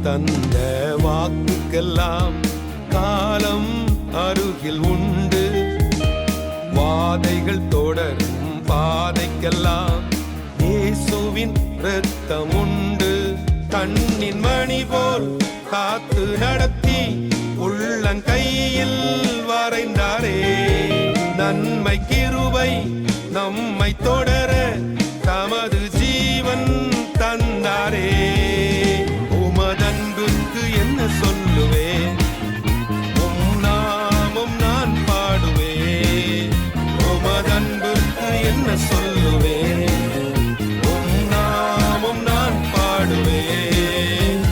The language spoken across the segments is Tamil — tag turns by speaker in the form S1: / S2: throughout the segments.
S1: தந்த வாக்குக்கெல்லாம் காலம் அருகில் உண்டு. வாதைகள் தொடரும் பாதைக்கெல்லாம் இயேசுவின் இரத்தம் உண்டு. கண்ணின் மணி போல் காத்து நடத்தி உள்ளங்கையில் வரைந்தாரே. நன்மை கிருபை நம்மை தொடர தமது ஜீவன் தந்தாரே. உமதன்புக்கு என்ன சொல்லுவேன், உம் நாமம் நான் பாடுவேன். உமதன்புக்கு என்ன சொல்லுவேன், உம் நாமம் நான் பாடுவேன்.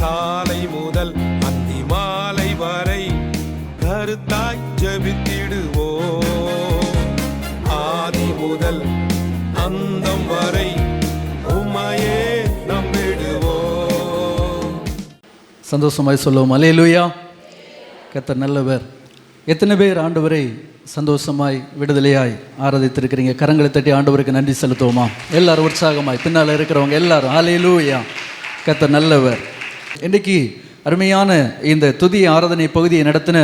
S1: காலை முதல் அந்தி மாலை வரை கருத்தாய் ஜெபித்திடுவோம். ஆதி முதல் அந்தம் வரை உம்மையே நம்பிடுவோம்.
S2: சந்தோஷமாய் சொல்லுவோம் அல்லேலூயா. கர்த்தர் நல்லவர். எத்தனை பேர் ஆண்டவரை சந்தோஷமாய் விடுதலையாய் ஆராதித்திருக்கிறீங்க? கரங்களை தட்டி ஆண்டவருக்கு நன்றி செலுத்துவோமா? எல்லாரும் உற்சாகமாய் பின்னால் இருக்கிறவங்க எல்லாரும் அல்லேலூயா. கர்த்தர் நல்லவர். இன்றைக்கு அருமையான இந்த துதி ஆராதனை பகுதியை நடத்தின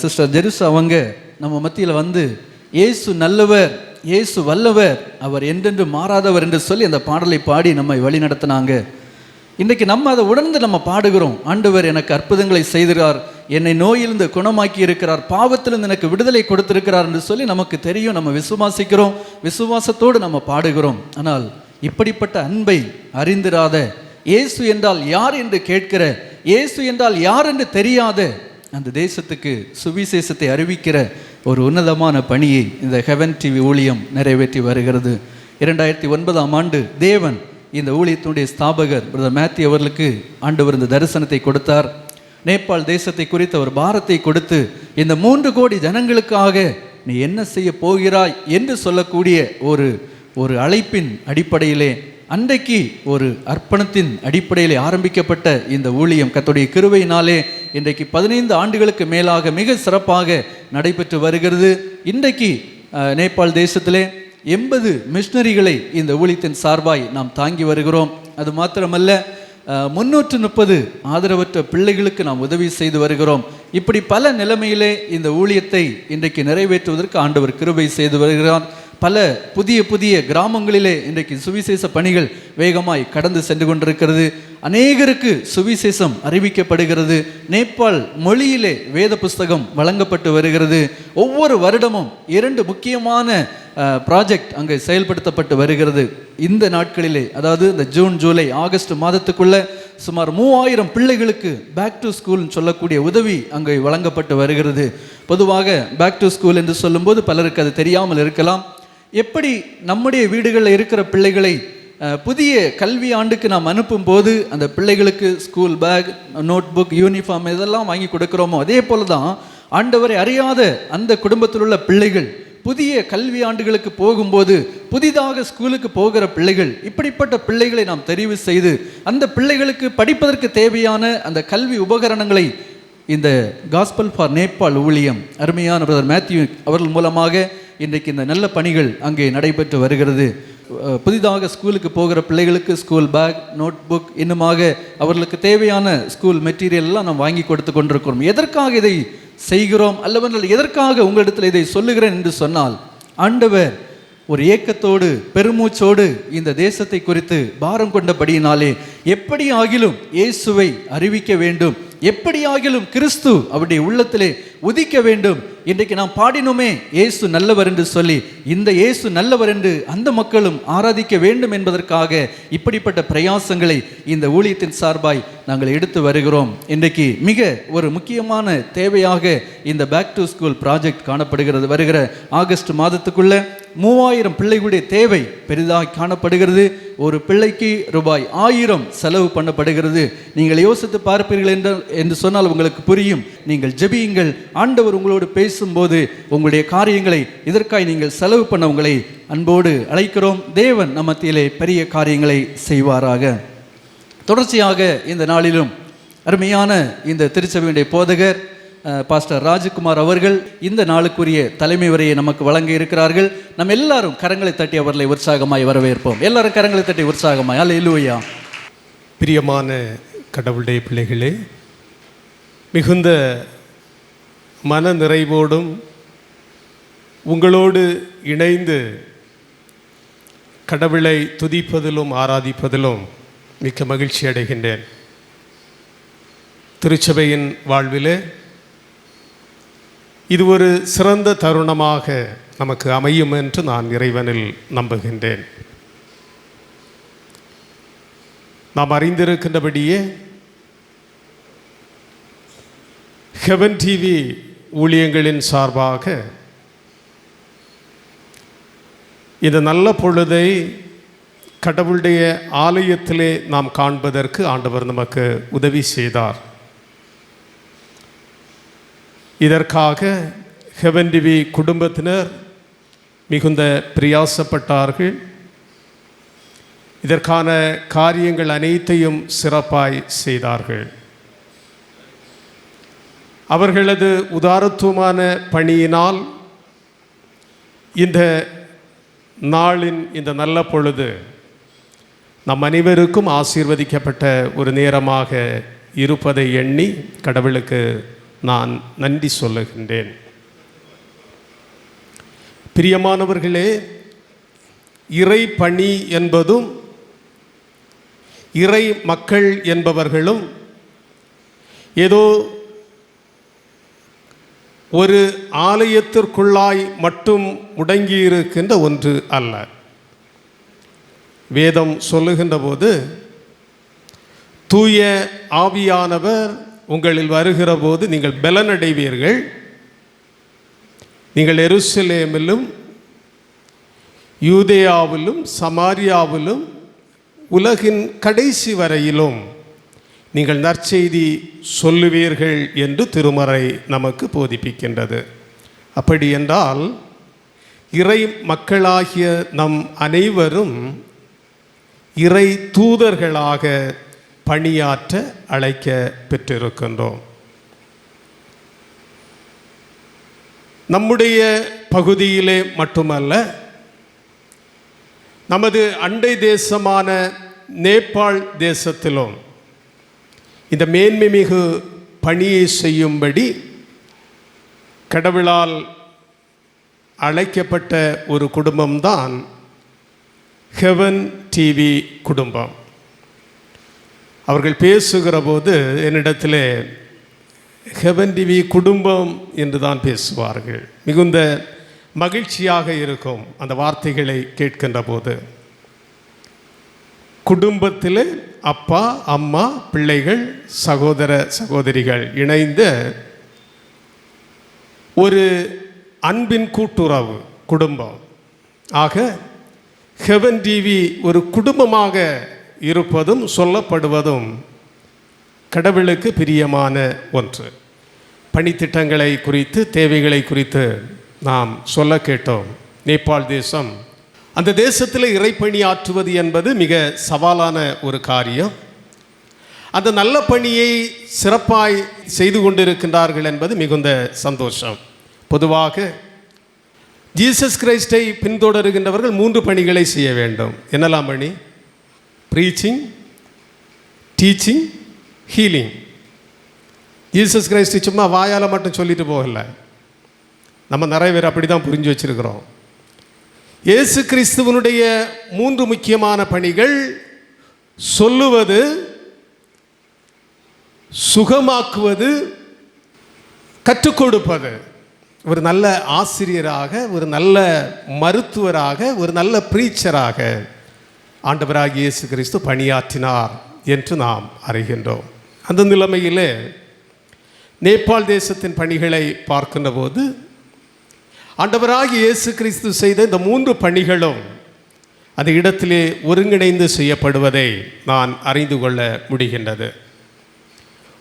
S2: சிஸ்டர் ஜெருசா அவங்க நம்ம மத்தியில் வந்து இயேசு நல்லவர், இயேசு வல்லவர், அவர் என்றென்று மாறாதவர் என்று சொல்லி அந்த பாடலை பாடி நம்மை வழி நடத்தினாங்க. இன்றைக்கு நம்ம அதை உணர்ந்து நம்ம பாடுகிறோம். ஆண்டவர் எனக்கு அற்புதங்களை செய்திருக்கிறார், என்னை நோயிலிருந்து குணமாக்கி இருக்கிறார், பாவத்திலிருந்து எனக்கு விடுதலை கொடுத்திருக்கிறார் என்று சொல்லி நமக்கு தெரியும். நம்ம விசுவாசிக்கிறோம், விசுவாசத்தோடு நம்ம பாடுகிறோம். ஆனால் இப்படிப்பட்ட அன்பை அறிந்திராத, இயேசு என்றால் யார் என்று கேட்கிற, இயேசு என்றால் யார் என்று தெரியாத அந்த தேசத்துக்கு சுவிசேஷத்தை அறிவிக்கிற ஒரு உன்னதமான பணியை இந்த ஹெவன் டிவி ஊழியம் நிறைவேற்றி வருகிறது. 2009ஆம் ஆண்டு தேவன் இந்த ஊழியத்தினுடைய ஸ்தாபகர் பிரதர் மேத்யூ அவர்களுக்கு ஆண்டவர் இந்த தரிசனத்தை கொடுத்தார். நேபாள் தேசத்தை குறித்த ஒரு பாரத்தை கொடுத்து இந்த 3 கோடி ஜனங்களுக்காக நீ என்ன செய்ய போகிறாய் என்று சொல்லக்கூடிய ஒரு அழைப்பின் அடிப்படையிலே, அன்றைக்கு ஒரு அர்ப்பணத்தின் அடிப்படையில் ஆரம்பிக்கப்பட்ட இந்த ஊழியம் கர்த்தருடைய கிருபையினாலே இன்றைக்கு 15 ஆண்டுகளுக்கு மேலாக மிக சிறப்பாக நடைபெற்று வருகிறது. இன்றைக்கு நேபாள் தேசத்திலே 80 மிஷனரிகளை இந்த ஊழியத்தின் சார்பாய் நாம் தாங்கி வருகிறோம். அது மாத்திரமல்ல, 330 ஆதரவற்ற பிள்ளைகளுக்கு நாம் உதவி செய்து வருகிறோம். இப்படி பல நிலைமையிலே இந்த ஊழியத்தை இன்றைக்கு நிறைவேற்றுவதற்கு ஆண்டவர் கிருபை செய்து வருகிறார். பல புதிய கிராமங்களிலே இன்றைக்கு சுவிசேஷ பணிகள் வேகமாய் கடந்து சென்று கொண்டிருக்கிறது. அநேகருக்கு சுவிசேஷம் அறிவிக்கப்படுகிறது. நேபாள் மொழியிலே வேத புஸ்தகம் வழங்கப்பட்டு வருகிறது. ஒவ்வொரு வருடமும் 2 முக்கியமான ப்ராஜெக்ட் அங்கே செயல்படுத்தப்பட்டு வருகிறது. இந்த நாட்களிலே, அதாவது இந்த ஜூன், ஜூலை, ஆகஸ்ட் மாதத்துக்குள்ள சுமார் 3000 பிள்ளைகளுக்கு பேக் டு ஸ்கூல்னு சொல்லக்கூடிய உதவி அங்கே வழங்கப்பட்டு வருகிறது. பொதுவாக பேக் டு ஸ்கூல் என்று சொல்லும்போது பலருக்கு அது தெரியாமல் இருக்கலாம். எப்படி நம்முடைய வீடுகளில் இருக்கிற பிள்ளைகளை புதிய கல்வி ஆண்டுக்கு நாம் அனுப்பும் போது அந்த பிள்ளைகளுக்கு school bag, notebook, uniform இதெல்லாம் வாங்கி கொடுக்குறோமோ, அதே போல தான் ஆண்டவரை அறியாத அந்த குடும்பத்தில் உள்ள பிள்ளைகள் புதிய கல்வி ஆண்டுகளுக்கு போகும்போது, புதிதாக ஸ்கூலுக்கு போகிற பிள்ளைகள், இப்படிப்பட்ட பிள்ளைகளை நாம் தெரிவு செய்து அந்த பிள்ளைகளுக்கு படிப்பதற்கு தேவையான அந்த கல்வி உபகரணங்களை இந்த காஸ்பல் ஃபார் நேபாள் ஊழியம் அருமையான பிரதர் மேத்யூ அவர்கள் மூலமாக இன்றைக்கு இந்த நல்ல பணிகள் அங்கே நடைபெற்று வருகிறது. புதிதாக ஸ்கூலுக்கு போகிற பிள்ளைகளுக்கு ஸ்கூல் பேக், நோட் புக், இன்னுமாக அவர்களுக்கு தேவையான ஸ்கூல் மெட்டீரியல் எல்லாம் நாம் வாங்கி கொடுத்து கொண்டிருக்கிறோம். எதற்காக இதை செய்கிறோம் அல்லவென்றால் எதற்காக உங்களிடத்தில் இதை சொல்லுகிறேன் என்று சொன்னால், ஆண்டவர் ஒரு ஏக்கத்தோடு பெருமூச்சோடு இந்த தேசத்தை குறித்து பாரம் கொண்டபடியினாலே எப்படி ஆகிலும் இயேசுவை அறிவிக்க வேண்டும், எப்படி ஆகிலும் கிறிஸ்து அவருடைய உள்ளத்திலே உதிக்க வேண்டும். இன்றைக்கு நாம் பாடினோமே இயேசு நல்லவர் என்று சொல்லி, இந்த இயேசு நல்லவர் என்று அந்த மக்களும் ஆராதிக்க வேண்டும் என்பதற்காக இப்படிப்பட்ட பிரயாசங்களை இந்த ஊழியத்தின் சார்பாய் நாங்கள் எடுத்து வருகிறோம். இன்றைக்கு மிக ஒரு முக்கியமான தேவையாக இந்த பேக் டு ஸ்கூல் ப்ராஜெக்ட் காணப்படுகிறது. வருகிற ஆகஸ்ட் மாதத்துக்குள்ள 3000 பிள்ளைகளுடைய தேவை பெரிதாக காணப்படுகிறது. ஒரு பிள்ளைக்கு ரூபாய் 1000 செலவு பண்ணப்படுகிறது. நீங்கள் யோசித்து பார்ப்பீர்கள் என்று சொன்னால் உங்களுக்கு புரியும். நீங்கள் ஜெபியுங்கள். ஆண்டவர் உங்களோடு பேசும்போது உங்களுடைய காரியங்களை இதற்காக நீங்கள் செலவு பண்ண உங்களை அன்போடு அழைக்கிறோம். தேவன் நம்ம மத்தியிலே பெரிய காரியங்களை செய்வாராக. தொடர்ச்சியாக இந்த நாளிலும் அருமையான இந்த திருச்சபையுடைய போதகர் பாஸ்டர் ராஜ்குமார் அவர்கள் இந்த நாளுக்குரிய தலைமை உரையை நமக்கு வழங்க இருக்கிறார்கள். நம்ம எல்லாரும் கரங்களை தட்டி அவர்களை உற்சாகமாய் வரவேற்போம். எல்லாரும் கரங்களை தட்டி உற்சாகமாய் அல்லேலூயா.
S1: பிரியமான கடவுளுடைய பிள்ளைகளே, மிகுந்த மன நிறைவோடும் உங்களோடு இணைந்து கடவுளை துதிப்பதிலும் ஆராதிப்பதிலும் மிக்க மகிழ்ச்சி அடைகின்றேன். திருச்சபையின் வாழ்விலே இது ஒரு சிறந்த தருணமாக நமக்கு அமையும் என்று நான் இறைவனில் நம்புகின்றேன். நாம் அறிந்திருக்கின்றபடியே ஹெவன் டிவி ஊழியங்களின் சார்பாக இந்த நல்ல பொழுதை கடவுளுடைய ஆலயத்திலே நாம் காண்பதற்கு ஆண்டவர் நமக்கு உதவி செய்தார். இதற்காக ஹெவன் டிவி குடும்பத்தினர் மிகுந்த பிரயாசப்பட்டார்கள். இதற்கான காரியங்கள் அனைத்தையும் சிறப்பாய் செய்தார்கள். அவர்களது உதாரத்துவமான பணியினால் இந்த நாளின் இந்த நல்ல பொழுது நம் அனைவருக்கும் ஆசீர்வதிக்கப்பட்ட ஒரு நேரமாக இருப்பதை எண்ணி கடவுளுக்கு நான் நன்றி சொல்லுகின்றேன். பிரியமானவர்களே, இறை பணி என்பதும் இறை மக்கள் என்பவர்களும் ஏதோ ஒரு ஆலயத்திற்குள்ளாய் மட்டும் முடங்கியிருக்கின்ற ஒன்று அல்ல. வேதம் சொல்லுகின்ற போது, தூய ஆவியானவர் உங்களில் வருகிற போது நீங்கள் பலனடைவீர்கள், நீங்கள் எருசலேமிலும் யூதேயாவிலும் சமாரியாவிலும் உலகின் கடைசி வரையிலும் நீங்கள் நற்செய்தி சொல்லுவீர்கள் என்று திருமறை நமக்கு போதிப்பிக்கின்றது. அப்படி என்றால் இறை மக்களாகிய நம் அனைவரும் இறை தூதர்களாக பணியாற்ற அழைக்க பெற்றிருக்கின்றோம். நம்முடைய பகுதியிலே மட்டுமல்ல, நமது அண்டை தேசமான நேபாள் தேசத்திலும் இந்த மேன்மை மிகு பணியை செய்யும்படி கடவுளால் அழைக்கப்பட்ட ஒரு குடும்பம்தான் ஹெவன் டிவி குடும்பம். அவர்கள் பேசுகிற போது என்னிடத்தில் ஹெவன் டிவி குடும்பம் என்று தான் பேசுவார்கள். மிகுந்த மகிழ்ச்சியாக இருக்கும் அந்த வார்த்தைகளை கேட்கின்ற போது. குடும்பத்தில் அப்பா அம்மா பிள்ளைகள் சகோதர சகோதரிகள் இணைந்த ஒரு அன்பின் கூட்டுறவு குடும்பம். ஆக ஹெவன் டிவி ஒரு குடும்பமாக இருப்பதும் சொல்லப்படுவதும் கடவுளுக்கு பிரியமான ஒன்று. பணித்திட்டங்களை குறித்து தேவைகளை குறித்து நாம் சொல்ல கேட்டோம். நேபாள் தேசம், அந்த தேசத்தில் இறைப்பணி ஆற்றுவது என்பது மிக சவாலான ஒரு காரியம். அந்த நல்ல பணியை சிறப்பாய் செய்து கொண்டிருக்கின்றார்கள் என்பது மிகுந்த சந்தோஷம். பொதுவாக ஜீசஸ் கிரைஸ்டை பின்தொடருகின்றவர்கள் 3 பணிகளை செய்ய வேண்டும். என்னெல்லாம் பணி? Preaching, teaching, healing. Jesus Christ சும்மா வாயால் மட்டும் சொல்லிட்டு போகல. நம்ம நிறைய பேர் அப்படி தான் புரிஞ்சு வச்சிருக்கிறோம். இயேசு கிறிஸ்துவனுடைய 3 முக்கியமான பணிகள்: சொல்லுவது, சுகமாக்குவது, கற்றுக் கொடுப்பது. ஒரு நல்ல ஆசிரியராக, ஒரு நல்ல மருத்துவராக, ஒரு நல்ல பிரீச்சராக ஆண்டவராகிய இயேசு கிறிஸ்து பணியாற்றினார் என்று நாம் அறிகின்றோம். அந்த நிலைமையிலே நேபாள் தேசத்தின் பணிகளை பார்க்கின்ற போது ஆண்டவராகிய இயேசு கிறிஸ்து செய்த இந்த 3 பணிகளும் அந்த இடத்திலே ஒருங்கிணைந்து செய்யப்படுவதை நான் அறிந்து கொள்ள முடிகின்றது.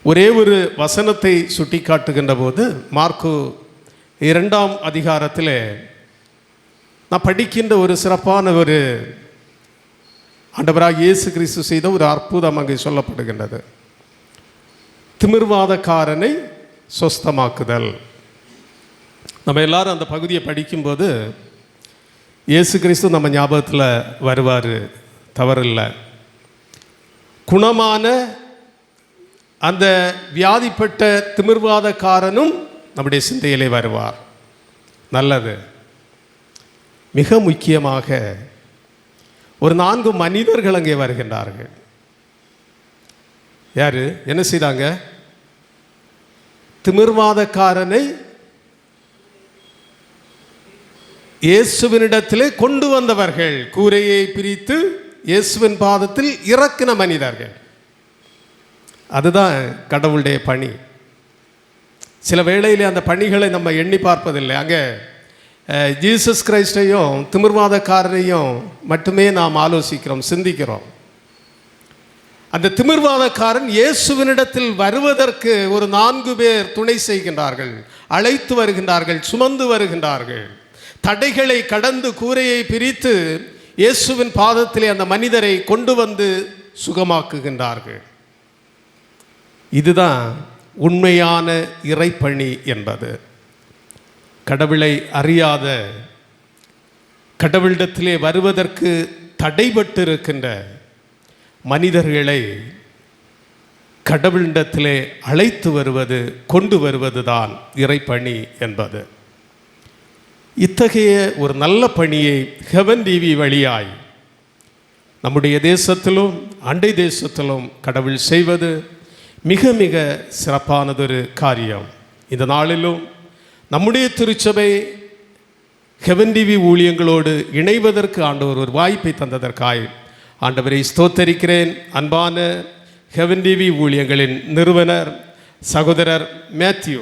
S1: ஒரே ஒரு வசனத்தை சுட்டி காட்டுகின்ற போது மார்க்கு 2ஆம் அதிகாரத்தில் நான் படிக்கின்ற ஒரு சிறப்பான ஒரு ஆண்டவராகிய இயேசு கிறிஸ்து செய்த ஒரு அற்புதம் அங்கே சொல்லப்படுகின்றது. திமிர்வாதக்காரனை சொஸ்தமாக்குதல். நம்ம எல்லாரும் அந்த பகுதியை படிக்கும்போது இயேசு கிறிஸ்து நம்ம ஞாபகத்தில் வருவார், தவறில்லை. குணமான அந்த வியாதிப்பட்ட திமிர்வாதக்காரனும் நம்முடைய சிந்தையிலே வருவார். நல்லது. மிக முக்கியமாக ஒரு 4 மனிதர்கள் அங்கே வருகின்றார்கள். யாரு என்ன செய்தாங்க? திமிர்வாதக்காரனை இயேசுவினிடத்திலே கொண்டு வந்தவர்கள், கூரையை பிரித்து இயேசுவின் பாதத்தில் இறக்கின மனிதர்கள். அதுதான் கடவுளுடைய பணி. சில வேளையிலே அந்த பணிகளை நம்ம எண்ணி பார்ப்பதில்லை. அங்கே ஜீசஸ் கிரைஸ்டையும் திமிர்வாதக்காரரையும் மட்டுமே நாம் ஆலோசிக்கிறோம், சிந்திக்கிறோம். அந்த திமிர்வாதக்காரன் இயேசுவினிடத்தில் வருவதற்கு ஒரு 4 பேர் துணை செய்கின்றார்கள், அழைத்து வருகின்றார்கள், சுமந்து வருகின்றார்கள். தடைகளை கடந்து கூரையை பிரித்து இயேசுவின் பாதத்திலே அந்த மனிதரை கொண்டு வந்து சுகமாக்குகின்றார்கள். இதுதான் உண்மையான இறைப்பணி என்பது. கடவுளை அறியாத, கடவுளிடத்திலே வருவதற்கு தடைபட்டு இருக்கின்ற மனிதர்களை கடவுளிடத்திலே அழைத்து வருவது, கொண்டு வருவது தான் இறைப்பணி என்பது. இத்தகைய ஒரு நல்ல பணியை ஹெவன் டிவி வழியாய் நம்முடைய தேசத்திலும் அண்டை தேசத்திலும் கடவுள் செய்வது மிக மிக சிறப்பானதொரு காரியம். இந்த நாளிலும் நம்முடைய திருச்சபை ஹெவன் டிவி ஊழியங்களோடு இணைவதற்கு ஆண்டவர் ஒரு வாய்ப்பை தந்ததற்காய் ஆண்டவரை ஸ்தோத்தரிக்கிறேன். அன்பான ஹெவன் டிவி ஊழியங்களின் நிறுவனர் சகோதரர் மேத்யூ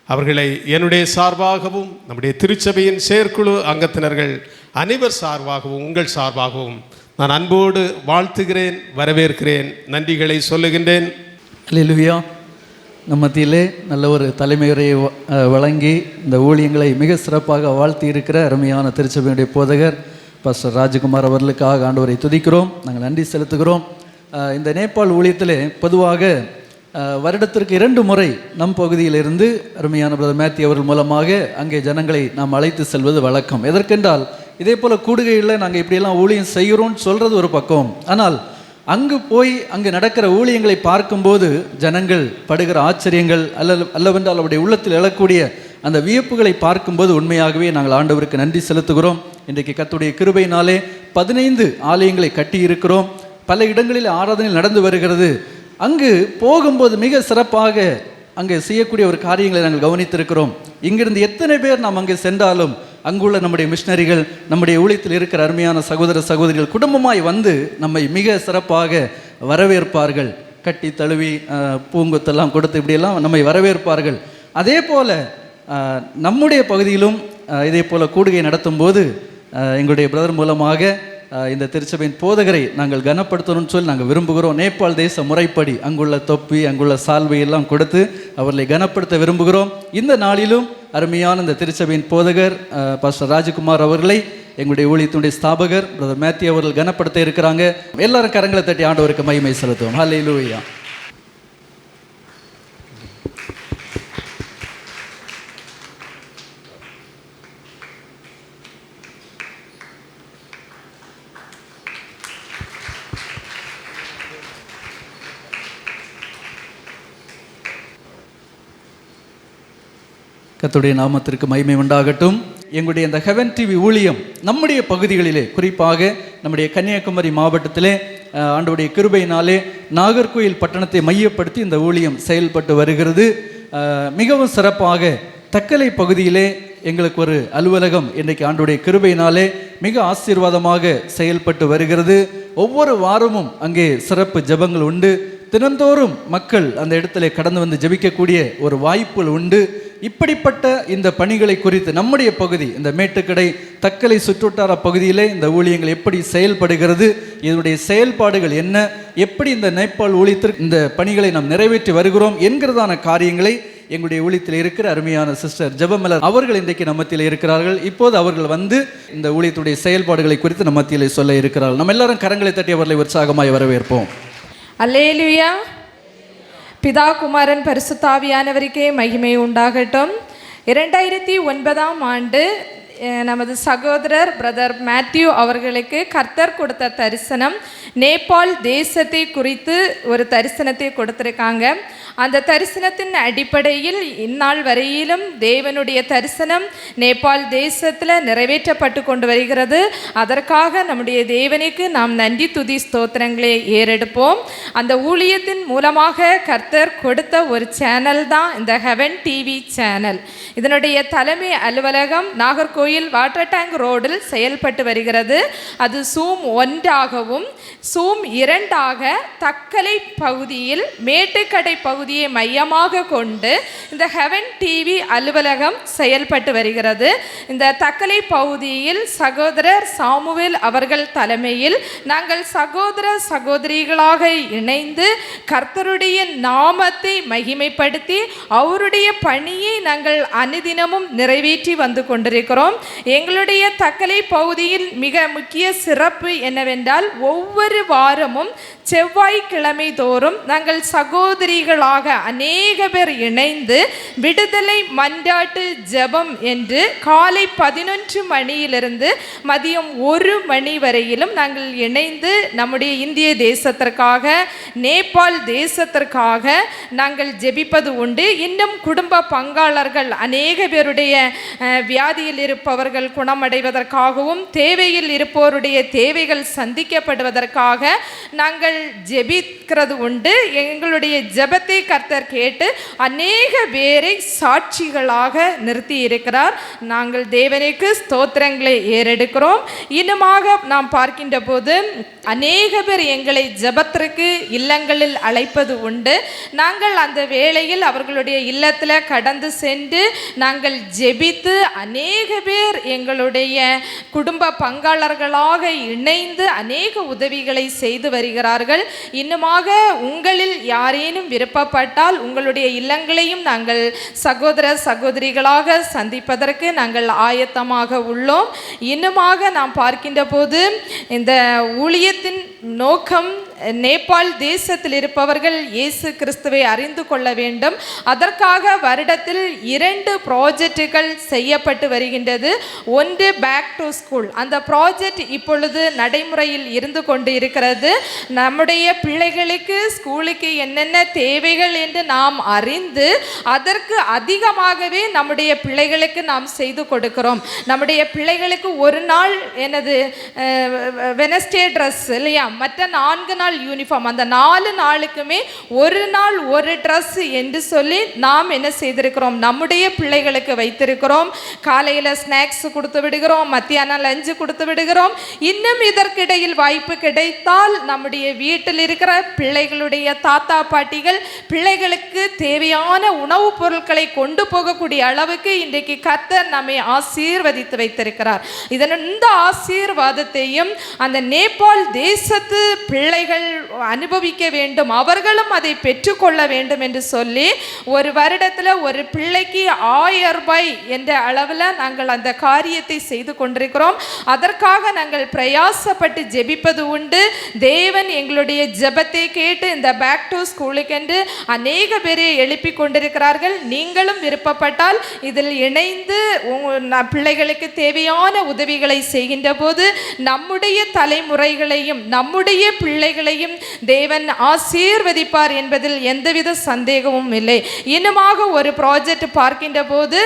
S1: அவர்களை என்னுடைய சார்பாகவும் நம்முடைய திருச்சபையின் செயற்குழு அங்கத்தினர்கள் அனைவர் சார்பாகவும் உங்கள் சார்பாகவும் நான் அன்போடு வாழ்த்துகிறேன், வரவேற்கிறேன், நன்றிகளை சொல்லுகின்றேன்.
S2: அல்லேலூயா. நம் மத்தியிலே நல்ல ஒரு தலைமையுரையை வழங்கி இந்த ஊழியங்களை மிக சிறப்பாக வாழ்த்தி இருக்கிற அருமையான திருச்சபையுடைய போதகர் பாஸ்டர் ராஜகுமார் அவர்களுக்காக ஆண்டவரை துதிக்கிறோம், நாங்கள் நன்றி செலுத்துகிறோம். இந்த நேபாள் ஊழியத்திலே பொதுவாக வருடத்திற்கு 2 முறை நம் பகுதியிலிருந்து அருமையான பிரதர் மேத்யூ அவர்கள் மூலமாக அங்கே ஜனங்களை நாம் அழைத்து செல்வது வழக்கம். எதற்கென்றால் இதே போல் கூடுகையில் நாங்கள் இப்படியெல்லாம் ஊழியம் செய்கிறோம்னு சொல்கிறது ஒரு பக்கம், ஆனால் அங்கு போய் அங்கு நடக்கிற ஊழியங்களை பார்க்கும்போது ஜனங்கள் படுகிற ஆச்சரியங்கள் அல்லவென்றால் அவருடைய உள்ளத்தில் எழக்கூடிய அந்த வியப்புகளை பார்க்கும்போது உண்மையாகவே நாங்கள் ஆண்டவருக்கு நன்றி செலுத்துகிறோம். இன்றைக்கு கர்த்தருடைய கிருபையினாலே 15 ஆலயங்களை கட்டி இருக்கிறோம். பல இடங்களில் ஆராதனை நடந்து வருகிறது. அங்கு போகும்போது மிக சிறப்பாக அங்கே செய்யக்கூடிய ஒரு காரியங்களை நாங்கள் கவனித்திருக்கிறோம். இங்கிருந்து எத்தனை பேர் நாம் அங்கே சென்றாலும் அங்குள்ள நம்முடைய மிஷனரிகள், நம்முடைய ஊழியத்தில் இருக்கிற அருமையான சகோதர சகோதரிகள் குடும்பமாய் வந்து நம்மை மிக சிறப்பாக வரவேற்பார்கள். கட்டி தழுவி பூங்கொத்தெல்லாம் கொடுத்து இப்படியெல்லாம் நம்மை வரவேற்பார்கள். அதே போல் நம்முடைய பகுதியிலும் இதே போல் கூடுகை நடத்தும் போது எங்களுடைய பிரதர் மூலமாக இந்த திருச்சபையின் போதகரை நாங்கள் கனப்படுத்தணும்னு சொல்லி நாங்கள் விரும்புகிறோம். நேபாள் தேச முறைப்படி அங்குள்ள தொப்பி, அங்குள்ள சால்வை எல்லாம் கொடுத்து அவர்களை கனப்படுத்த விரும்புகிறோம். இந்த நாளிலும் அருமையான இந்த திருச்சபையின் போதகர் பாஸ்டர் ராஜகுமார் அவர்களை எங்களுடைய ஊழியத்தினுடைய ஸ்தாபகர் பிரதர் மேத்யூ அவர்கள் கனப்படுத்த இருக்கிறாங்க. எல்லாரும் கரங்களை தட்டி ஆண்டவருக்கு மகிமை செலுத்துவோம். ஹல்லேலூயா. கர்த்தருடைய நாமத்திற்கு மகிமை உண்டாகட்டும். எங்களுடைய இந்த ஹெவன் டிவி ஊழியம் நம்முடைய பகுதிகளிலே, குறிப்பாக நம்முடைய கன்னியாகுமரி மாவட்டத்திலே ஆண்டவருடைய கிருபையினாலே நாகர்கோயில் பட்டணத்தை மையப்படுத்தி இந்த ஊழியம் செயல்பட்டு வருகிறது. மிகவும் சிறப்பாக தக்கலை பகுதியிலே எங்களுக்கு ஒரு அலுவலகம் இன்றைக்கு ஆண்டவருடைய கிருபையினாலே மிக ஆசீர்வாதமாக செயல்பட்டு வருகிறது. ஒவ்வொரு வாரமும் அங்கே சிறப்பு ஜெபங்கள் உண்டு. தினந்தோறும் மக்கள் அந்த இடத்துல கடந்து வந்து ஜெபிக்கக்கூடிய ஒரு வாய்ப்புகள் உண்டு. இப்படிப்பட்ட இந்த பணிகளை குறித்து நம்முடைய பகுதி, இந்த மேட்டுக்கடை தக்கலை சுற்றுவட்டார பகுதியிலே இந்த ஊழியங்கள் எப்படி செயல்படுகிறது, இதனுடைய செயல்பாடுகள் என்ன, எப்படி இந்த நேபாள் ஊழியத்திற்கு இந்த பணிகளை நாம் நிறைவேற்றி வருகிறோம் என்கிறதான காரியங்களை எங்களுடைய ஊழியத்தில் இருக்கிற அருமையான சிஸ்டர் ஜெபமலர் அவர்கள் இன்றைக்கு நம்ம மத்தியில் இருக்கிறார்கள். இப்போது அவர்கள் வந்து இந்த ஊழியத்துடைய செயல்பாடுகளை குறித்து நம்ம மத்தியில் சொல்ல இருக்கிறார்கள். நம்ம எல்லாரும் கரங்களை தட்டி அவர்களை உற்சாகமாய் வரவேற்போம்.
S3: அல்லேலூயா. பிதா குமாரன் பரிசுத்த ஆவியானவருக்கே மகிமை உண்டாகட்டும். 2009ஆம் ஆண்டு நமது சகோதரர் பிரதர் மேத்யூ அவர்களுக்கு கர்த்தர் கொடுத்த தரிசனம் நேபாள் தேசத்தை குறித்து ஒரு தரிசனத்தை கொடுத்துருக்காங்க. அந்த தரிசனத்தின் அடிப்படையில் இந்நாள் வரையிலும் தேவனுடைய தரிசனம் நேபாள் தேசத்தில் நிறைவேற்றப்பட்டு கொண்டு வருகிறது. அதற்காக நம்முடைய தேவனுக்கு நாம் நன்றி துதி ஸ்தோத்திரங்களை ஏறெடுப்போம். அந்த ஊழியத்தின் மூலமாக கர்த்தர் கொடுத்த ஒரு சேனல் தான் இந்த ஹெவன் டிவி சேனல். இதனுடைய தலைமை அலுவலகம் நாகர்கோயில் வாட்டர் டேங்க் ரோடில் செயல்பட்டு வருகிறது. அது Zoom 1ஆகவும் Zoom 2ஆக தக்கலை பகுதியில் மேட்டுக்கடை பகுதியை மையமாக கொண்டு இந்த ஹெவன் டிவி அலுவலகம் செயல்பட்டு வருகிறது. இந்த தக்கலை பகுதியில் சகோதரர் சாமுவேல் அவர்கள் தலைமையில் நாங்கள் சகோதர சகோதரிகளாக இணைந்து கர்த்தருடைய நாமத்தை மகிமைப்படுத்தி அவருடைய பணியை நாங்கள் அனுதினமும் நிறைவேற்றி வந்து கொண்டிருக்கிறோம். எங்களுடைய தக்கலை பகுதியில் மிக முக்கிய சிறப்பு என்னவென்றால் ஒவ்வொரு வாரமும் செவ்வாய்க்கிழமை தோறும் நாங்கள் சகோதரிகளாக அநேக பேர் இணைந்து விடுதலை மன்றாட்டு ஜெபம் என்று காலை 11 மணியிலிருந்து மதியம் 1 மணி வரையிலும் நாங்கள் இணைந்து நம்முடைய இந்திய தேசத்திற்காக நேபாள் தேசத்திற்காக நாங்கள் ஜெபிப்பது உண்டு. இன்னும் குடும்ப பங்காளர்கள் அநேக பேருடைய வியாதியில் இருப்பவர்கள் குணமடைவதற்காகவும் தேவையில் இருப்பவருடைய தேவைகள் சந்திக்கப்படுவதற்காக நாங்கள் ஜெபிக்கிறது உண்டு. எங்களுடைய ஜெபத்தை கர்த்தர் கேட்டு அநேக பேரை சாட்சிகளாக நிறுத்தி இருக்கிறார். நாங்கள் தேவனுக்கு ஸ்தோத்திரங்களை ஏறெடுக்கிறோம். இன்னுமாக நாம் பார்க்கின்ற போது அநேக பேர் எங்களை ஜெபத்திற்கு இல்லங்களில் அழைப்பது உண்டு. நாங்கள் அந்த வேளையில் அவர்களுடைய இல்லத்தில் கடந்து சென்று நாங்கள் ஜெபித்து அநேக பேர் எங்களுடைய குடும்ப பங்காளர்களாக இணைந்து அநேக உதவிகளை செய்து வருகிறார்கள். இன்னுமாக உங்களில் யாரேனும் விருப்பப்பட்டால் உங்களுடைய இல்லங்களையும் நாங்கள் சகோதர சகோதரிகளாக சந்திப்பதற்கு நாங்கள் ஆயத்தமாக உள்ளோம். இன்னுமாக நாம் பார்க்கின்ற போது இந்த ஊழியத்தின் நோக்கம் நேபாள் தேசத்தில் இருப்பவர்கள் இயேசு கிறிஸ்துவை அறிந்து கொள்ள வேண்டும். அதற்காக வருடத்தில் 2 ப்ராஜெக்டுகள் செய்யப்பட்டு வருகின்றது. ஒன்று பேக் டு ஸ்கூல். அந்த ப்ராஜெக்ட் இப்பொழுது நடைமுறையில் இருந்து கொண்டு இருக்கிறது. நம்முடைய பிள்ளைகளுக்கு ஸ்கூலுக்கு என்னென்ன தேவைகள் என்று நாம் அறிந்து அதற்கு அதிகமாகவே நம்முடைய பிள்ளைகளுக்கு நாம் செய்து கொடுக்கிறோம். நம்முடைய பிள்ளைகளுக்கு ஒரு நாள் எனது வெனஸ்டே ட்ரெஸ் இல்லையா, மற்ற 4 நாள் யூனிஃபார்ம், அந்த 4 நாளுக்குமே ஒரு நாள் ஒரு ட்ரெஸ் என்று சொல்லி நாம் என்ன செய்திருக்கிறோம், நம்முடைய பிள்ளைகளுக்கு வைத்திருக்கிறோம். காலையில் ஸ்நாக்ஸ் கொடுத்து விடுகிறோம், மத்தியானம் லஞ்சு கொடுத்து விடுகிறோம். இன்னும் இதற்கிடையில் வாய்ப்பு கிடைத்தால் நம்முடைய வீட்டில் இருக்கிற பிள்ளைகளுடைய தாத்தா பாட்டிகள் பிள்ளைகளுக்கு தேவையான உணவுப் பொருட்களை கொண்டு போகக்கூடிய அளவுக்கு இன்றைக்கு கர்த்தர் நம்மை ஆசீர்வதித்து வைத்திருக்கிறார். இந்த ஆசீர்வாதத்தையும் அந்த நேபாள் தேசத்து பிள்ளைகள் அனுபவிக்க வேண்டும், அவர்களும் அதை பெற்றுக்கொள்ள வேண்டும் என்று சொல்லி ஒரு வருடத்தில் ஒரு பிள்ளைக்கு 1000 ரூபாய் என்ற அளவில் நாங்கள் அந்த காரியத்தை செய்து கொண்டிருக்கிறோம். அதற்காக நாங்கள் பிரயாசப்பட்டு ஜெபிப்பது உண்டு. தேவன் எங்களுடைய ஜெபத்தை கேட்டு இந்த பேக் டு ஸ்கூலுக்கு என்று அநேக பேரை எழுப்பி கொண்டிருக்கிறார்கள். நீங்களும் விருப்பப்பட்டால் இதில் இணைந்து பிள்ளைகளுக்கு தேவையான உதவிகளை செய்கின்ற போது நம்முடைய தலைமுறைகளையும் நம்முடைய பிள்ளைகளையும் தேவன் ஆசீர்வதிப்பார் என்பதில் எந்தவித சந்தேகமும் இல்லை. இன்னுமாக ஒரு ப்ராஜெக்ட் பார்க்கின்ற போது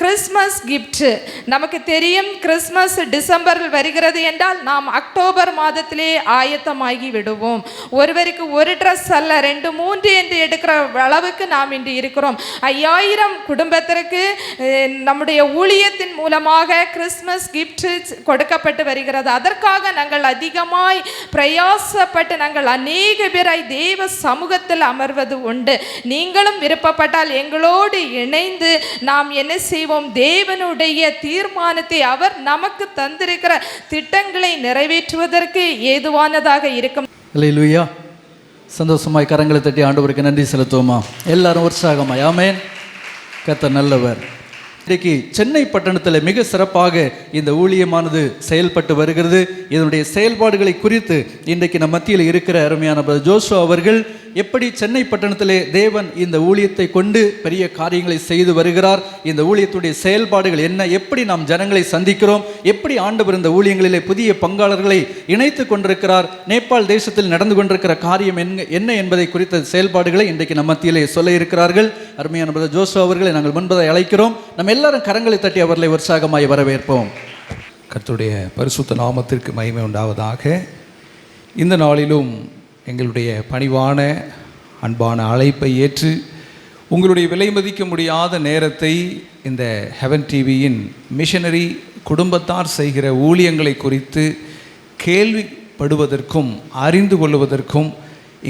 S3: கிறிஸ்மஸ் கிஃப்ட், நமக்கு தெரியும் கிறிஸ்மஸ் டிசம்பரில் வருகிறது என்றால் நாம் அக்டோபர் மாதத்திலே ஆயத்தமாகி விடுவோம். ஒருவருக்கு ஒரு ட்ரெஸ் அல்ல 2, 3 என்று எடுக்கிற அளவுக்கு நாம் இன்று இருக்கிறோம். 5000 குடும்பத்திற்கு நம்முடைய ஊழியத்தின் மூலமாக கிறிஸ்மஸ் கிஃப்ட் கொடுக்கப்பட்டு வருகிறது. அதற்காக நாங்கள் அதிகமாய் பிரயாசப்பட்டு நாங்கள் அநேக பேராய் தேவ சமூகத்தில் அமர்வது உண்டு. நீங்களும் விருப்பப்பட்டால் எங்களோடு இணைந்து நாம் என்ன செய்வோம், தேவனுடைய தீர்மானத்தை அவர் நமக்கு தந்திருக்கிற திட்டங்களை நிறைவேற்றுவதற்கு ஏதுவானதாக இருக்கும்.
S2: அல்லேலூயா. சந்தோஷமாய் கரங்களை தட்டி ஆண்டவருக்கு நன்றி செலுத்துவோமா? எல்லாரும் உற்சாகமாய் ஆமென். கர்த்தர் நல்லவர். இன்றைக்கு சென்னை பட்டணத்தில் மிக சிறப்பாக இந்த ஊழியமானது செயல்பட்டு வருகிறது. இதனுடைய செயல்பாடுகளை குறித்து இன்றைக்கு நம் மத்தியில் இருக்கிற அருமையான ஜோஷுவா அவர்கள் எப்படி சென்னை பட்டணத்திலே தேவன் இந்த ஊழியத்தை கொண்டு பெரிய காரியங்களை செய்து வருகிறார், இந்த ஊழியத்துடைய செயல்பாடுகள் என்ன, எப்படி நாம் ஜனங்களை சந்திக்கிறோம், எப்படி ஆண்டவர் இந்த ஊழியங்களிலே புதிய பங்காளர்களை இணைத்து கொண்டிருக்கிறார், நேபாள் தேசத்தில் நடந்து கொண்டிருக்கிற காரியம் என்ன என்பதை குறித்த செயல்பாடுகளை இன்றைக்கு நம்ம மத்தியிலே சொல்ல இருக்கிறார்கள். அருமையான பிரதர் ஜோசு அவர்களை நாங்கள் முன்பதை அழைக்கிறோம். நம்ம எல்லாரும் கரங்களை தட்டி அவர்களை உற்சாகமாய் வரவேற்போம்.
S4: கர்த்தருடைய பரிசுத்த நாமத்திற்கு மகிமை உண்டாவதாக. இந்த நாளிலும் எங்களுடைய பணிவான அன்பான அழைப்பை ஏற்று உங்களுடைய விலை மதிக்க முடியாத நேரத்தை இந்த ஹெவன் டிவியின் மிஷனரி குடும்பத்தார் செய்கிற ஊழியங்களை குறித்து கேள்விப்படுவதற்கும் அறிந்து கொள்வதற்கும்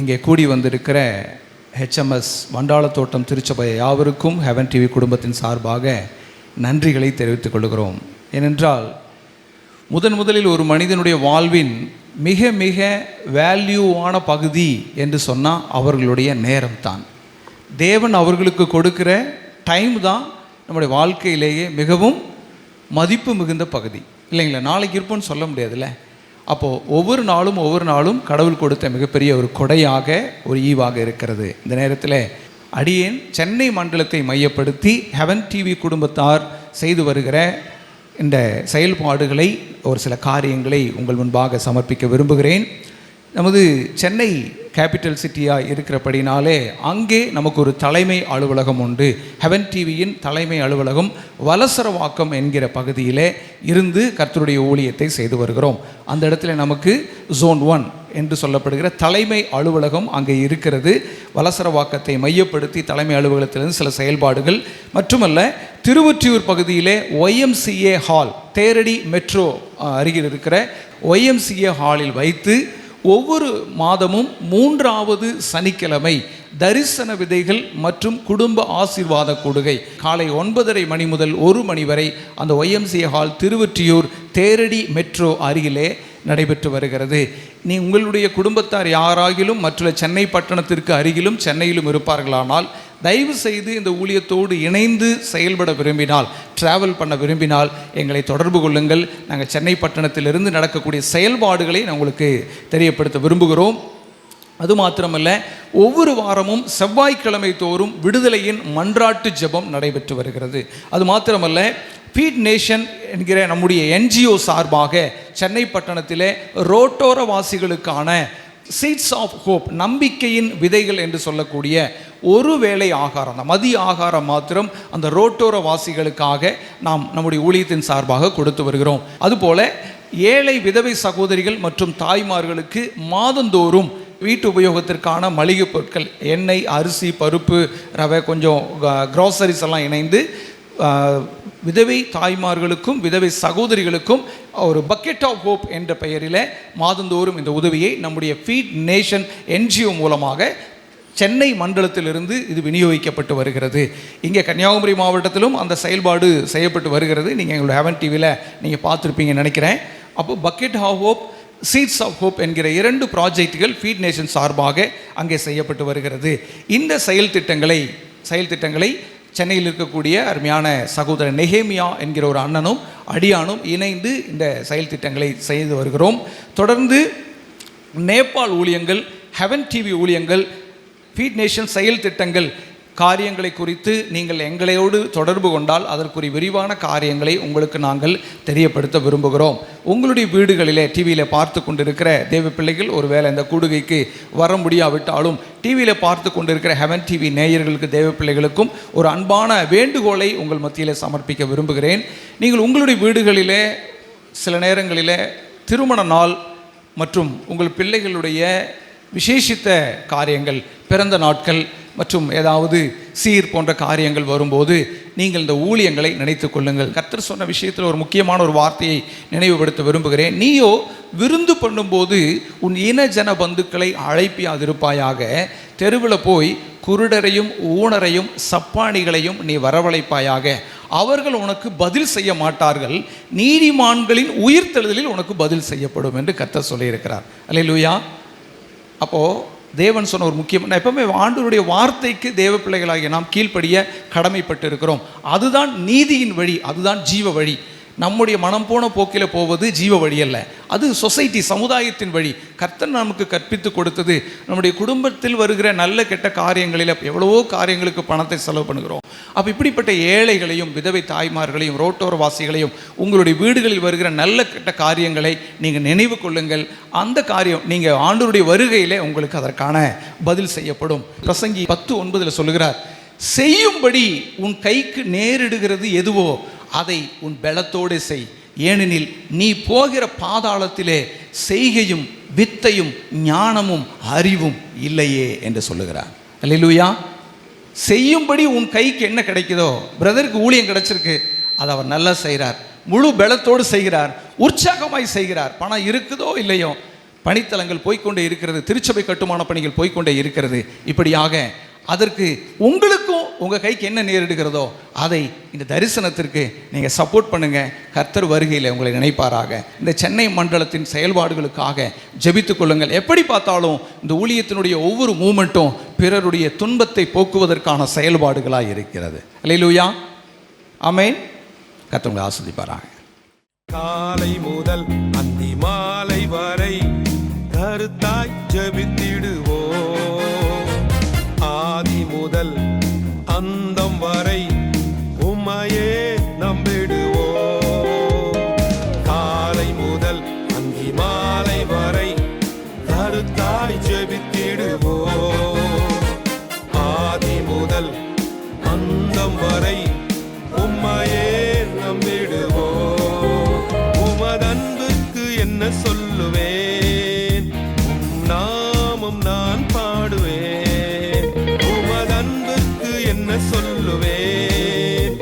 S4: இங்கே கூடி வந்திருக்கிற HMS வண்டாளத்தோட்டம் திருச்சபை யாவருக்கும் ஹெவன் டிவி குடும்பத்தின் சார்பாக நன்றிகளை தெரிவித்துக் கொள்கிறோம். ஏனென்றால் முதலில் ஒரு மனிதனுடைய வாழ்வின் மிக மிக வேல்யூவான பகுதி என்று சொன்னால் அவர்களுடைய நேரம் தான். தேவன் அவர்களுக்கு கொடுக்கிற டைம் தான் நம்முடைய வாழ்க்கையிலேயே மிகவும் மதிப்பு மிகுந்த பகுதி இல்லைங்களா? நாளைக்கு இருப்போன்னு சொல்ல முடியாதுல்ல. அப்போது ஒவ்வொரு நாளும் கடவுள் கொடுத்த மிகப்பெரிய ஒரு கொடையாக ஒரு ஈவாக இருக்கிறது. இந்த நேரத்தில் அடியேன் சென்னை மண்டலத்தை மையப்படுத்தி ஹெவன் டிவி குடும்பத்தார் செய்து வருகிற இந்த செயல்பாடுகளை ஒரு சில காரியங்களை உங்கள் முன்பாக சமர்ப்பிக்க விரும்புகிறேன். நமது சென்னை கேபிட்டல் சிட்டியாக இருக்கிறபடினாலே அங்கே நமக்கு ஒரு தலைமை அலுவலகம் உண்டு. ஹெவன் டிவியின் தலைமை அலுவலகம் வலசரவாக்கம் என்கிற பகுதியிலே இருந்து கர்த்தருடைய ஊழியத்தை செய்து வருகிறோம். அந்த இடத்துல நமக்கு ஜோன் 1 என்று சொல்லப்படுகிற தலைமை அலுவலகம் அங்கே இருக்கிறது. வலசரவாக்கத்தை மையப்படுத்தி தலைமை அலுவலகத்திலிருந்து சில செயல்பாடுகள் மட்டுமல்ல, திருவொற்றியூர் பகுதியிலே YMCA ஹால், தேரடி மெட்ரோ அருகில் இருக்கிற YMCA ஹாலில் வைத்து ஒவ்வொரு மாதமும் 3வது சனிக்கிழமை தரிசன விதைகள் மற்றும் குடும்ப ஆசீர்வாத கொடுகை காலை 9:30 மணி முதல் 1 மணி வரை அந்த YMCA ஹால் திருவொற்றியூர் தேரடி மெட்ரோ அருகிலே நடைபெற்று வருகிறது. நீ உங்களுடைய குடும்பத்தார் யாராகிலும் மற்ற சென்னை பட்டணத்திற்கு அருகிலும் சென்னையிலும் இருப்பார்களானால் தயவு செய்து இந்த ஊழியத்தோடு இணைந்து செயல்பட விரும்பினால், ட்ராவல் பண்ண விரும்பினால் எங்களை தொடர்பு கொள்ளுங்கள். நாங்கள் சென்னை பட்டணத்திலிருந்து நடக்கக்கூடிய செயல்பாடுகளை நான் உங்களுக்கு தெரியப்படுத்த விரும்புகிறோம். அது மாத்திரமல்ல, ஒவ்வொரு வாரமும் செவ்வாய்க்கிழமை தோறும் விடுதலையின் மன்றாட்டு ஜெபம் நடைபெற்று வருகிறது. அது மாத்திரமல்ல, ஃபீட் நேஷன் என்கிற நம்முடைய NGO சார்பாக சென்னை பட்டணத்திலே ரோட்டோர வாசிகளுக்கான சீட்ஸ் ஆஃப் ஹோப், நம்பிக்கையின் விதைகள் என்று சொல்லக்கூடிய ஒரு வேளை ஆகாரம், அந்த மதிய ஆகாரம் மாத்திரம் அந்த ரோட்டோர வாசிகளுக்காக நாம் நம்முடைய ஊழியத்தின் சார்பாக கொடுத்து வருகிறோம். அதுபோல ஏழை விதவை சகோதரிகள் மற்றும் தாய்மார்களுக்கு மாதந்தோறும் வீட்டு உபயோகத்திற்கான மளிகை பொருட்கள், எண்ணெய், அரிசி, பருப்பு, ரவை, கொஞ்சம் க்ராசரிஸ் எல்லாம் இணைந்து விதவை தாய்மார்களுக்கும் விதவை சகோதரிகளுக்கும் ஒரு பக்கெட் ஆஃப் ஹோப் என்ற பெயரில் மாதந்தோறும் இந்த உதவியை நம்முடைய ஃபீட் நேஷன் NGO மூலமாக சென்னை மண்டலத்திலிருந்து இது விநியோகிக்கப்பட்டு வருகிறது. இங்கே கன்னியாகுமரி மாவட்டத்திலும் அந்த செயல்பாடு செய்யப்பட்டு வருகிறது. நீங்கள் எங்களோட ஹெவன் டிவியில் நீங்கள் பார்த்துருப்பீங்கன்னு நினைக்கிறேன். அப்போ bucket of hope, seeds of hope என்கிற 2 ப்ராஜெக்டுகள் ஃபீட் நேஷன் சார்பாக அங்கே செய்யப்பட்டு வருகிறது. இந்த செயல் திட்டங்களை சென்னையில் இருக்கக்கூடிய அருமையான சகோதரர் நெகேமியா என்கிற ஒரு அண்ணனும் அடியானும் இணைந்து இந்த செயல் திட்டங்களை செய்து வருகிறோம். தொடர்ந்து நேபாள் ஊழியங்கள், ஹெவன் டிவி ஊழியங்கள், ஃபீட் நேஷன் செயல் திட்டங்கள் காரியங்களை குறித்து நீங்கள் எங்களோடு தொடர்பு கொண்டால் அதற்குரிய விரிவான காரியங்களை உங்களுக்கு நாங்கள் தெரியப்படுத்த விரும்புகிறோம். உங்களுடைய வீடுகளிலே டிவியில் பார்த்து கொண்டிருக்கிற தேவ பிள்ளைகள் ஒருவேளை இந்த கூடுகைக்கு வர முடியாவிட்டாலும் டிவியில் பார்த்து கொண்டிருக்கிற ஹெவன் டிவி நேயர்களுக்கு, தேவ பிள்ளைகளுக்கும் ஒரு அன்பான வேண்டுகோளை உங்கள் மத்தியில் சமர்ப்பிக்க விரும்புகிறேன். நீங்கள் உங்களுடைய வீடுகளிலே சில நேரங்களிலே திருமண நாள் மற்றும் உங்கள் பிள்ளைகளுடைய விசேஷித்த காரியங்கள், பிறந்த நாட்கள் மற்றும் ஏதாவது சீர் போன்ற காரியங்கள் வரும்போது நீங்கள் இந்த ஊழியங்களை நினைத்து கொள்ளுங்கள். கர்த்தர் சொன்ன விஷயத்தில் ஒரு முக்கியமான ஒரு வார்த்தையை நினைவுபடுத்த விரும்புகிறேன். நீயோ விருந்து பண்ணும்போது உன் இன ஜன பந்துக்களை அழைப்பியாதிருப்பாயாக, தெருவில் போய் குருடரையும் ஊனரையும் சப்பானிகளையும் நீ வரவழைப்பாயாக, அவர்கள் உனக்கு பதில் செய்ய மாட்டார்கள், நீதிமான்களின் உயிர்த்தெழுதலில் உனக்கு பதில் செய்யப்படும் என்று கர்த்தர் சொல்லியிருக்கிறார். அல்லேலூயா. அப்போது தேவன் சொன்ன ஒரு முக்கியமான, எப்பவுமே ஆண்டவருடைய வார்த்தைக்கு தேவ பிள்ளைகளாகிய நாம் கீழ்ப்படிய கடமைப்பட்டு இருக்கிறோம். அதுதான் நீதியின் வழி, அதுதான் ஜீவ வழி. நம்முடைய மனம் போன போக்கில் போவது ஜீவ வழி அல்ல, அது சொசைட்டி, சமுதாயத்தின் வழி. கர்த்தர் நமக்கு கற்பித்து கொடுத்தது. நம்முடைய குடும்பத்தில் வருகிற நல்ல கெட்ட காரியங்களில் எவ்வளவோ காரியங்களுக்கு பணத்தை செலவு பண்ணுகிறோம். அப்போ இப்படிப்பட்ட ஏழைகளையும் விதவை தாய்மார்களையும் ரோட்டோரவாசிகளையும் உங்களுடைய வீடுகளில் வருகிற நல்ல கெட்ட காரியங்களை நீங்கள் நினைவு கொள்ளுங்கள். அந்த காரியம் நீங்கள் ஆண்டவருடைய வருகையிலே உங்களுக்கு அதற்கான பதில் செய்யப்படும். பிரசங்கி 10:9 சொல்லுகிறார், செய்யும்படி உன் கைக்கு நேரிடுகிறது எதுவோ அதை உன் பலத்தோடு செய், ஏனெனில் நீ போகிற பாதாளத்திலே செய்கையும் வித்தையும் ஞானமும் அறிவும் இல்லையே என்று சொல்லுகிறார். அல்லேலூயா. செய்யும்படி உன் கைக்கு என்ன கிடைக்குதோ, பிரதருக்கு ஊழியம் கிடைச்சிருக்கு, அதை அவர் நல்லா செய்கிறார், முழு பலத்தோடு செய்கிறார், உற்சாகமாய் செய்கிறார். பணம் இருக்குதோ இல்லையோ, பணித்தலங்கள் போய்கொண்டே இருக்கிறது, திருச்சபை கட்டுமான பணிகள் போய்கொண்டே இருக்கிறது. இப்படியாக அதற்கு உங்களுக்கும் உங்கள் கைக்கு என்ன நேரிடுகிறதோ அதை இந்த தரிசனத்திற்கு நீங்கள் சப்போர்ட் பண்ணுங்கள். கர்த்தர் வருகையில் உங்களை நினைப்பாராக. இந்த சென்னை மண்டலத்தின் செயல்பாடுகளுக்காக ஜெபித்துக் கொள்ளுங்கள். எப்படி பார்த்தாலும் இந்த ஊழியத்தினுடைய ஒவ்வொரு மூமெண்ட்டும் பிறருடைய துன்பத்தை போக்குவதற்கான செயல்பாடுகளாக இருக்கிறது. அல்லேலூயா, ஆமென். கர்த்தர் உங்களை ஆசீர்வதிப்பாராக.
S5: காலை முதல் அந்தி மாலை வரை கருத்தாய் ஜெபித்திடுவோம். ஆதி முதல் அந்தம் வரை உம்மையே நம்பிடுவோம். காலை முதல் அந்தி மாலை வரை கருத்தாய் ஜெபித்திடுவோம். ஆதி முதல் அந்தம் வரை உம்மையே நம்பிடுவோம். உமதன்புக்கு என்ன சொல்லுவேன், நாமம் நான் பாடுவேன். உமதன்புக்கு என்ன சொல்லுவேன்,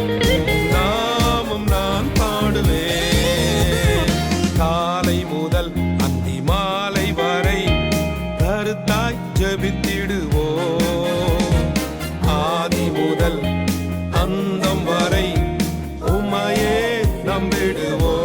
S5: நாமம் நான் பாடுவேன். காலை முதல் அந்தி மாலை வரை கருத்தாய் ஜெபித்திடுவோம். ஆதி முதல் அந்தம் வரை உம்மையே நம்பிடுவோம்.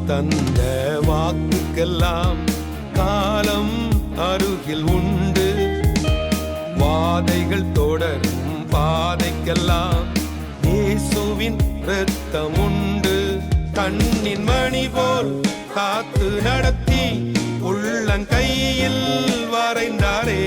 S5: தந்த வாக்குக்கெல்லாம் காலம் அருகில் உண்டு. வாதைகள் தொடரும் பாதைக்கெல்லாம் இயேசுவின் இரத்தம் உண்டு. கண்ணின் மணி போல் காத்து நடத்தி உள்ளங்கையில் வரைந்தாரே